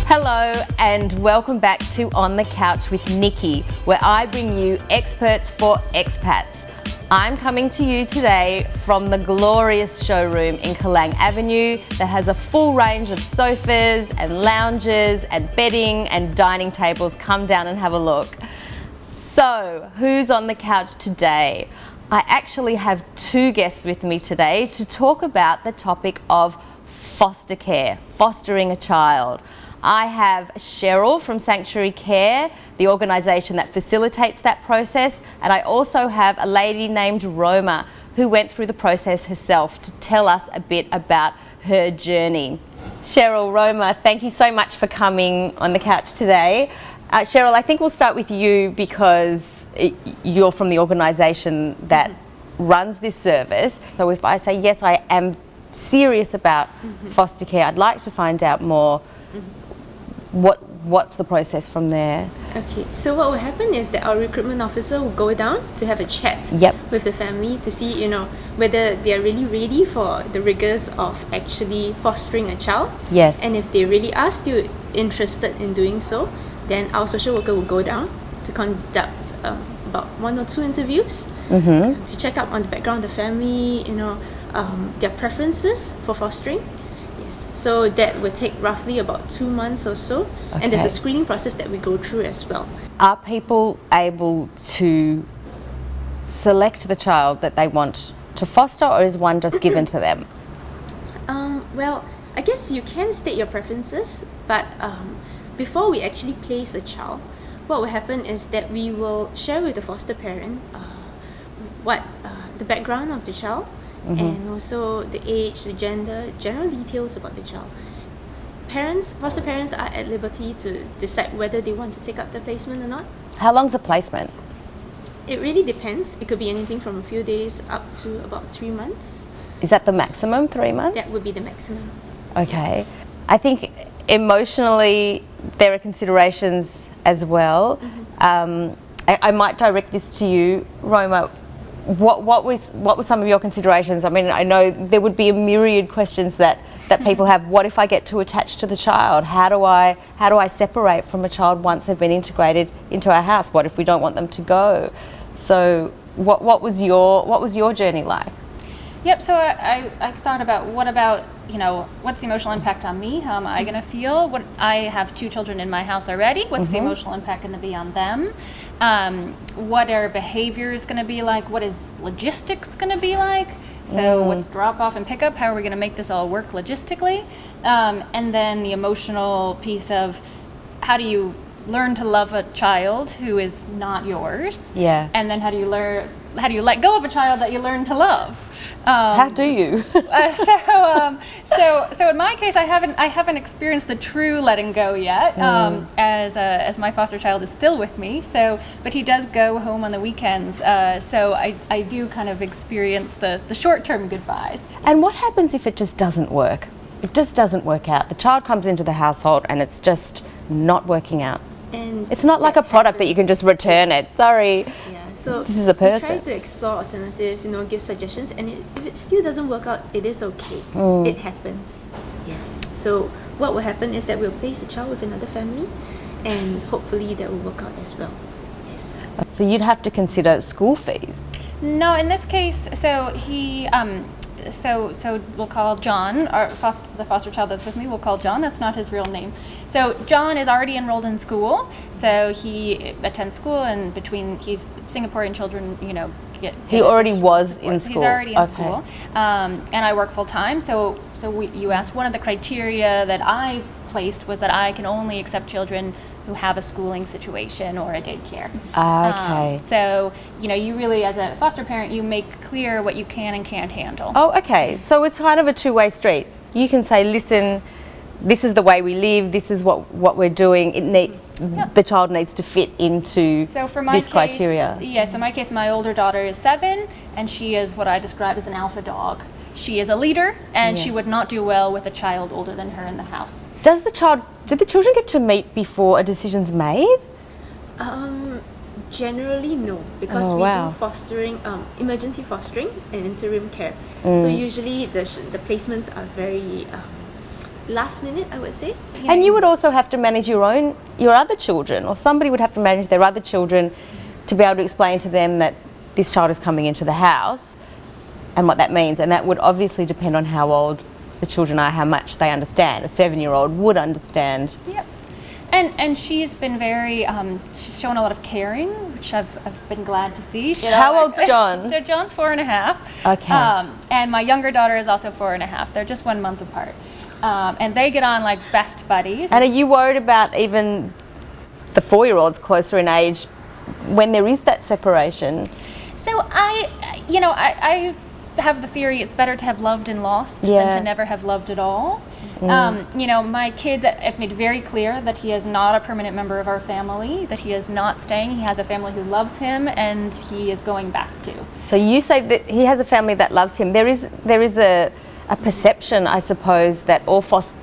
Hello and welcome back to On the Couch with Nikki, where I bring you experts for expats. I'm coming to you today from the glorious showroom in Kalang Avenue that has a full range of sofas and lounges and bedding and dining tables. Come down and have a look. So, who's on the couch today? I actually have two guests with me today to talk about the topic of foster care, fostering a child. I have Cheryl from Sanctuary Care, the organisation that facilitates that process, and I also have a lady named Roma who went through the process herself to tell us a bit about her journey. Cheryl, Roma, thank you so much for coming on the couch today. Cheryl, I think we'll start with you because you're from the organisation that runs this service. So if I say, yes, I am serious about foster care, I'd like to find out more. What's the process from there? Okay, so what will happen is that our recruitment officer will go down to have a chat with the family to see, whether they are really ready for the rigors of actually fostering a child. Yes. And if they really are still interested in doing so, then our social worker will go down to conduct about 1 or 2 interviews to check up on the background of the family, their preferences for fostering. So that would take roughly about 2 months or so. Okay. And there's a screening process that we go through as well. Are people able to select the child that they want to foster, or is one just given to them? Well, I guess you can state your preferences, but before we actually place a child, what will happen is that we will share with the foster parent what the background of the child, and also the age, the gender, general details about the child. Foster parents are at liberty to decide whether they want to take up the placement or not. How long's a placement? It really depends. It could be anything from a few days up to about 3 months. Is that the maximum, 3 months? That would be the maximum. Okay. I think emotionally there are considerations as well. I might direct this to you, Roma. What were some of your considerations? I mean, I know there would be a myriad questions that people have. What if I get too attached to the child? How do I separate from a child once they've been integrated into our house? What if we don't want them to go? So what was your journey like? Yep, so I thought about what's the emotional impact on me? How am I going to feel? I have 2 children in my house already. What's the emotional impact going to be on them? What are behaviors going to be like? What is logistics going to be like? So what's drop off and pick up? How are we going to make this all work logistically? And then the emotional piece of how do you learn to love a child who is not yours? Yeah. And then how do you let go of a child that you learn to love? How do you? So in my case, I haven't experienced the true letting go yet, as my foster child is still with me. But he does go home on the weekends. So I do kind of experience the short-term goodbyes. And what happens if it just doesn't work? It just doesn't work out. The child comes into the household and it's just not working out. And it's not like a product that you can just return it. Sorry. Yeah. So this is a person. We try to explore alternatives, give suggestions, and if it still doesn't work out, it is okay. It happens. Yes. So what will happen is that we'll place the child with another family, and hopefully that will work out as well. Yes. So you'd have to consider school fees. No, in this case, so he. So we'll call John, the foster child that's with me, we'll call John. That's not his real name. So John is already enrolled in school. So he attends school, and he's Singaporean children, he already was in school. He's already in school. And I work full time. So you asked, one of the criteria that I placed was that I can only accept children who have a schooling situation or a daycare. Okay. So, you really, as a foster parent, you make clear what you can and can't handle. Oh, okay. So it's kind of a two-way street. You can say, listen, this is the way we live, this is what we're doing. The child needs to fit into this criteria. Yeah, so in my case, my older daughter is 7, and she is what I describe as an alpha dog. She is a leader, and she would not do well with a child older than her in the house. Did the children get to meet before a decision's made? Generally, no, because we do fostering, emergency fostering and interim care. So usually the placements are very last minute, I would say. And you would also have to manage your other children, or somebody would have to manage their other children to be able to explain to them that this child is coming into the house and what that means. And that would obviously depend on how old the children are, how much they understand. A 7-year-old would understand. Yep. And she's been very, she's shown a lot of caring, which I've been glad to see. You know, How old's John? So John's 4.5. Okay. And my younger daughter is also 4.5. They're just 1 month apart. And they get on like best buddies. And are you worried about even the 4-year-olds closer in age when there is that separation? So I have the theory it's better to have loved and lost Yeah. than to never have loved at all. My kids have made very clear that he is not a permanent member of our family, that he is not staying. He has a family who loves him and he is going back to. So you say that he has a family that loves him. There is a perception, I suppose, that all foster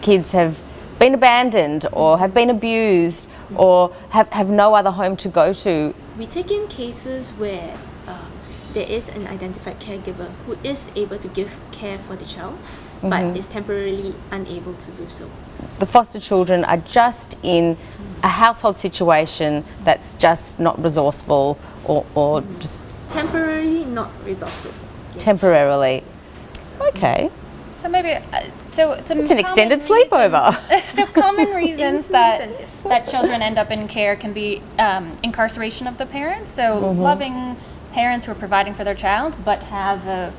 kids have been abandoned or have been abused or have no other home to go to. We take in cases where there is an identified caregiver who is able to give care for the child, but is temporarily unable to do so. The foster children are just in a household situation that's just not resourceful or just Temporarily not resourceful. Yes. temporarily. Yes. Okay. So maybe, it's an extended sleepover. So common reasons that sense, yes. that children end up in care can be incarceration of the parents. So loving parents who are providing for their child, but have a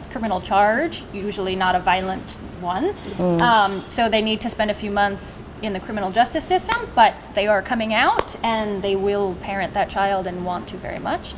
criminal charge, usually not a violent one. So they need to spend a few months in the criminal justice system, but they are coming out and they will parent that child and want to very much.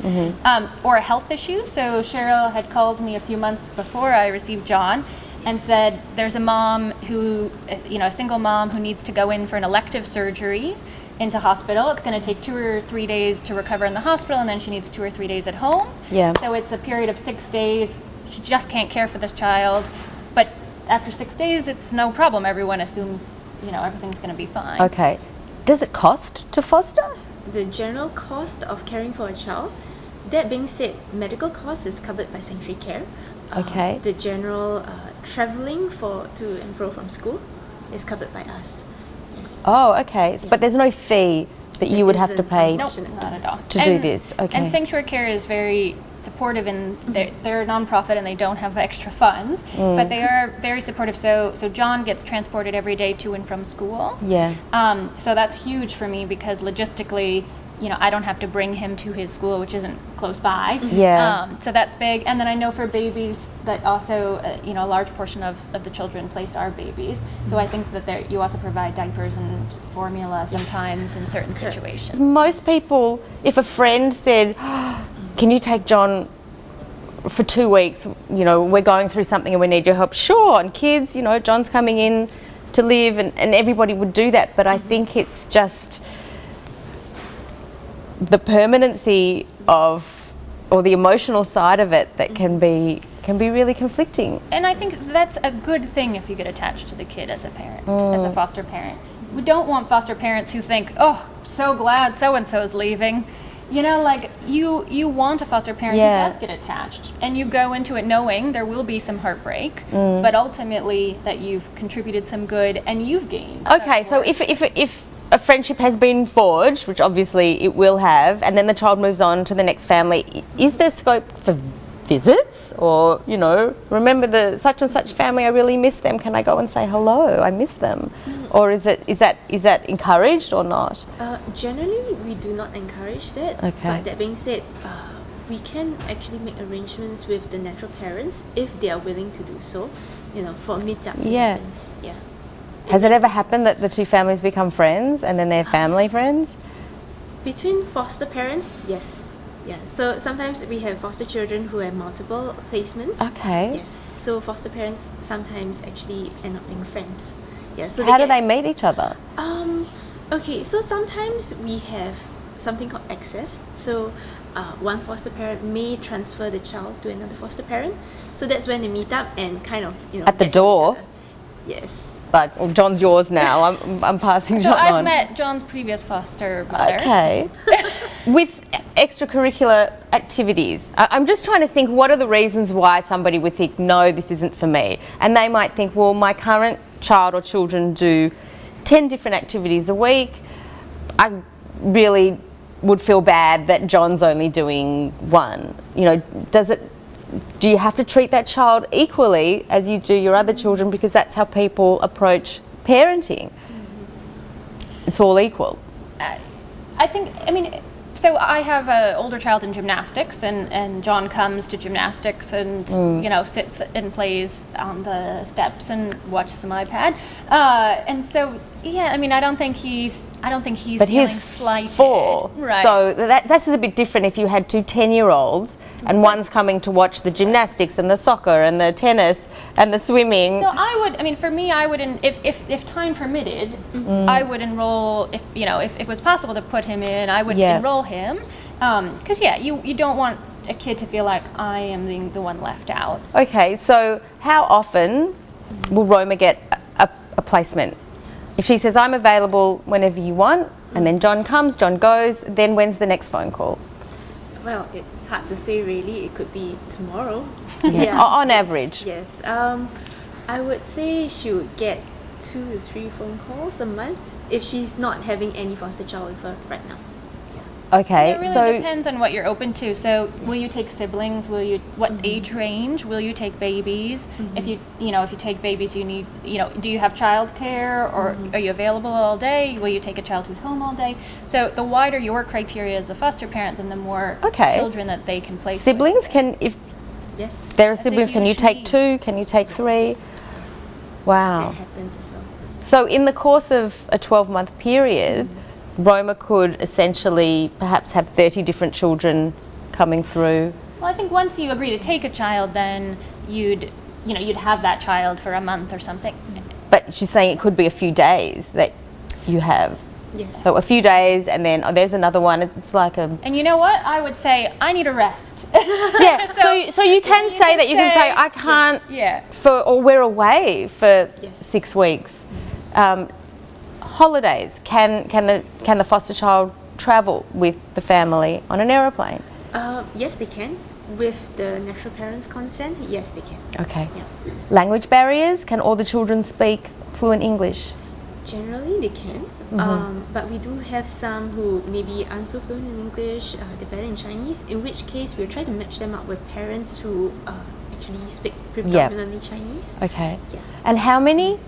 Or a health issue. So Cheryl had called me a few months before I received John and said there's a mom who, a single mom who needs to go in for an elective surgery into hospital. It's going to take 2 or 3 days to recover in the hospital, and then she needs 2 or 3 days at home. Yeah. So it's a period of 6 days. She just can't care for this child. But after 6 days, it's no problem. Everyone assumes, everything's going to be fine. Okay. Does it cost to foster? The general cost of caring for a child, that being said, medical cost is covered by sanctuary care. Okay. The general traveling to and fro from school is covered by us. Yes. Oh, okay. But there's no fee that you would have to pay Nope, not at all. to do this. Okay. And Sanctuary Care is very supportive, and they're a nonprofit and they don't have extra funds, but they are very supportive. So John gets transported every day to and from school. Yeah. So that's huge for me because logistically, I don't have to bring him to his school, which isn't close by. Yeah. So that's big. And then I know for babies that also, a large portion of the children placed are babies. So I think that you also provide diapers and formula sometimes in certain situations. Most people, if a friend said, can you take John for 2 weeks? We're going through something and we need your help. Sure. And kids, John's coming in to live and everybody would do that. But I think it's just the permanency or the emotional side of it that can be really conflicting. And I think that's a good thing if you get attached to the kid as a parent, as a foster parent. We don't want foster parents who think, oh, so glad so-and-so's leaving. You want a foster parent who does get attached. And you go into it knowing there will be some heartbreak, but ultimately that you've contributed some good and you've gained. Okay, so if a friendship has been forged, which obviously it will have, and then the child moves on to the next family, is there scope for visits? Or, remember the such and such family, I really miss them. Can I go and say hello? I miss them. Or is that encouraged or not? Generally, we do not encourage that. Okay. But that being said, we can actually make arrangements with the natural parents if they are willing to do so. For a meetup. Yeah. Yeah. Has it ever happened that the two families become friends and then they're family friends? Between foster parents, yes. Yeah. So sometimes we have foster children who have multiple placements. Okay. Yes. So foster parents sometimes actually end up being friends. Yeah. So How do they meet each other? Okay. So sometimes we have something called access. So one foster parent may transfer the child to another foster parent. So that's when they meet up and kind of At the get to each door? other. Yes. Like, John's yours now. I'm passing So John I've on. met John's previous foster mother. Okay. With extracurricular activities. I'm just trying to think, what are the reasons why somebody would think, no, this isn't for me? And they might think, well, my current child or children do 10 different activities a week. I really would feel bad that John's only doing one. You know, do you have to treat that child equally as you do your other children, because that's how people approach parenting? It's all equal. I think, I mean, so I have an older child in gymnastics, and John comes to gymnastics and you know, sits and plays on the steps and watches some iPad, and so yeah, I mean, I don't think he's But feeling he's slighted. 4, right? so that's a bit different if you had two 10-year-olds and one's coming to watch the gymnastics and the soccer and the tennis and the swimming. So I would, I mean, for me, I would, if time permitted, I would enroll, if you know, if it was possible to put him in, I would enroll him, because you don't want a kid to feel like I am the one left out. Okay, so how often will Roma get a placement? If she says, I'm available whenever you want, and then John comes, John goes, then when's the next phone call? Well, it's hard to say really. It could be tomorrow. On average. Yes. I would say she would get 2 to 3 phone calls a month if she's not having any foster child with her right now. Okay, It really so depends on what you're open to. So, will you take siblings? Will you? What age range? Will you take babies? If you take babies, you need, do you have childcare, or are you available all day? Will you take a child who's home all day? So, the wider your criteria as a foster parent, then the more children that they can place. siblings can, if Yes. there are That's a siblings, can you huge take need. 2? Can you take 3? Yes. Wow. That happens as well. So in the course of a 12-month period, Roma could essentially perhaps have 30 different children coming through. Well, I think once you agree to take a child, then you'd have that child for a month or something. But she's saying it could be a few days that you have. Yes. So a few days, and then there's another one. It's like a And you know what? I would say I need a rest. yeah. So you can say that. You can say I can't Yeah. or we're away for Yes. 6 weeks. Holidays. Can the foster child travel with the family on an aeroplane? Yes, they can. With the natural parents' consent, yes, they can. Okay. Yeah. Language barriers. Can all the children speak fluent English? Generally, they can. But we do have some who maybe aren't so fluent in English, they're better in Chinese, in which case we'll try to match them up with parents who actually speak predominantly Chinese. Okay. Yeah. And how many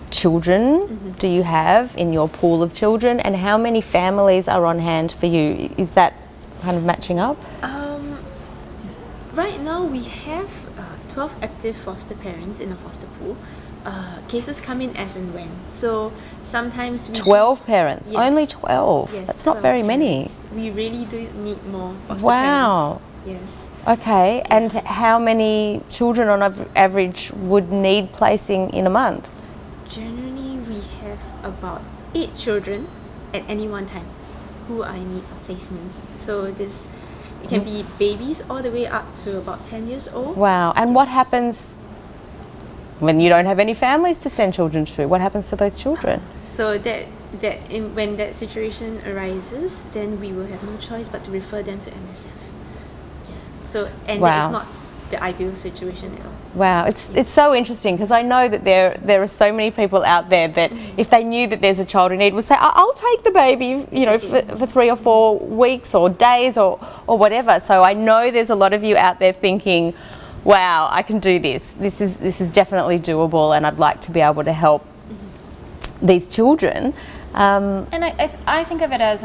children do you have in your pool of children, and how many families are on hand for you? Is that kind of matching up? Right now, we have 12 active foster parents in the foster pool. Cases come in as and when. So sometimes we 12 parents. Yes. Only 12. Yes, That's not 12 very many. parents. We really do need more foster Wow. parents. Yes. Okay. And how many children on average would need placing in a month? Generally, we have about 8 children at any one time who are in need of placements. So it can be babies all the way up to about 10 years old. Wow. And what happens when you don't have any families to send children to? What happens to those children? So when that situation arises, then we will have no choice but to refer them to MSF. Yeah. So that Wow. is not the ideal situation at all. Wow, it's so interesting, because I know that there are so many people out there that if they knew that there's a child in need would say, I'll take the baby, for 3 or 4 weeks or days or whatever. So I know there's a lot of you out there thinking, wow, I can do this. This is definitely doable, and I'd like to be able to help these children. And I think of it as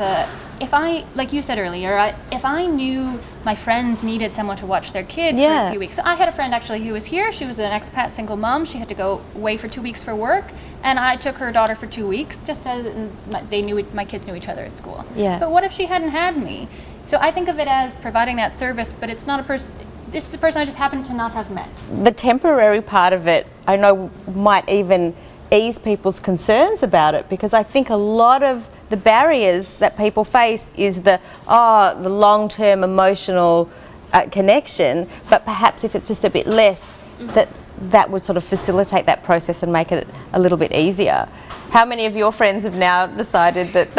if I, like you said earlier, if I knew my friend needed someone to watch their kid for a few weeks. So I had a friend actually who was here. She was an expat single mom. She had to go away for 2 weeks for work, and I took her daughter for 2 weeks just as my kids knew each other at school. Yeah. But what if she hadn't had me? So I think of it as providing that service, but it's not a person. This is a person I just happen to not have met. The temporary part of it, I know, might even ease people's concerns about it, because I think a lot of the barriers that people face is the long-term emotional connection, but perhaps if it's just a bit less, that would sort of facilitate that process and make it a little bit easier. How many of your friends have now decided that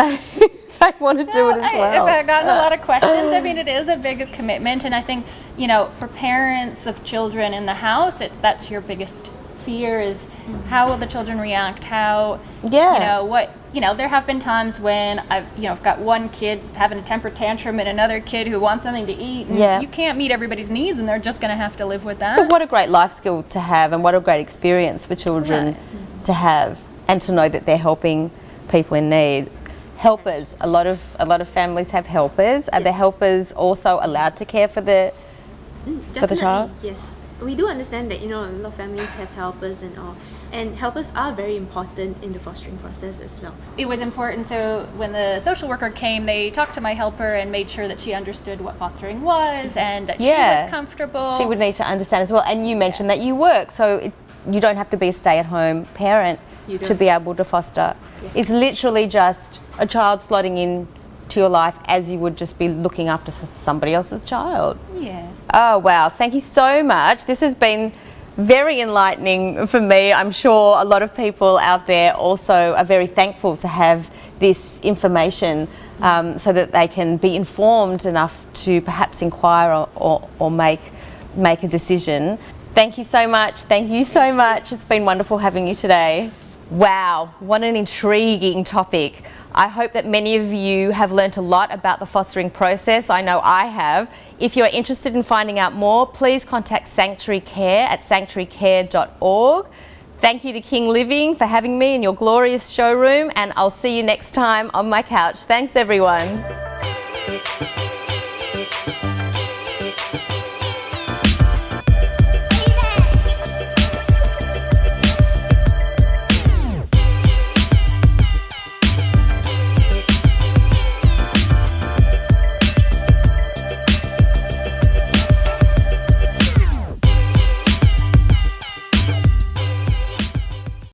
they want to do it as well. I've gotten a lot of questions. I mean, it is a big commitment, and I think, you know, for parents of children in the house, that's your biggest fear is how will the children react? How, there have been times when I've got one kid having a temper tantrum and another kid who wants something to eat. And you can't meet everybody's needs, and they're just going to have to live with that. But what a great life skill to have, and what a great experience for children to have, and to know that they're helping people in need. Helpers. A lot of families have helpers. Are the helpers also allowed to care for the child? Yes. We do understand that, a lot of families have helpers and all. And helpers are very important in the fostering process as well. It was important, so when the social worker came, they talked to my helper and made sure that she understood what fostering was and that she was comfortable. She would need to understand as well. And you mentioned that you work, so you don't have to be a stay-at-home parent to be able to foster. Yes. It's literally just a child slotting in to your life as you would just be looking after somebody else's child. Yeah. Oh, wow. Thank you so much. This has been very enlightening for me. I'm sure a lot of people out there also are very thankful to have this information so that they can be informed enough to perhaps inquire or make a decision. Thank you so much. Thank you so much. It's been wonderful having you today. Wow, what an intriguing topic. I hope that many of you have learnt a lot about the fostering process. I know I have. If you're interested in finding out more, please contact Sanctuary Care at sanctuarycare.org. Thank you to King Living for having me in your glorious showroom, and I'll see you next time on my couch. Thanks, everyone.